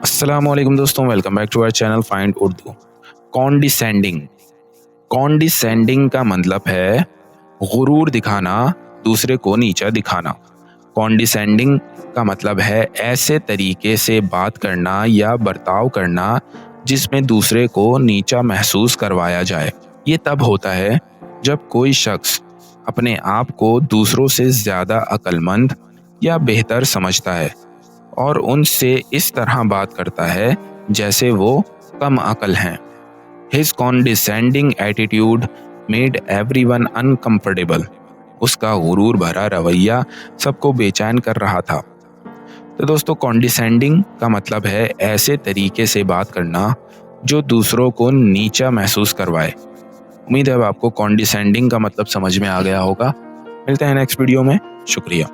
अस्सलामुअलैकुम दोस्तों, welcome back to our channel find Urdu. Condescending. Condescending का मतलब है गुरूर दिखाना, दूसरे को नीचा दिखाना। कॉन्डिसेंडिंग का मतलब है ऐसे तरीके से बात करना या बर्ताव करना जिसमें दूसरे को नीचा महसूस करवाया जाए। ये तब होता है जब कोई शख्स अपने आप को दूसरों से ज़्यादा अक्लमंद या बेहतर समझता है और उनसे इस तरह बात करता है जैसे वो कम अकल हैं। His condescending attitude made everyone uncomfortable. उसका गुरूर भरा रवैया सबको बेचैन कर रहा था। तो दोस्तों, कॉन्डिसेंडिंग का मतलब है ऐसे तरीके से बात करना जो दूसरों को नीचा महसूस करवाए। उम्मीद है अब आपको कॉन्डिसेंडिंग का मतलब समझ में आ गया होगा। मिलते हैं नेक्स्ट वीडियो में। शुक्रिया।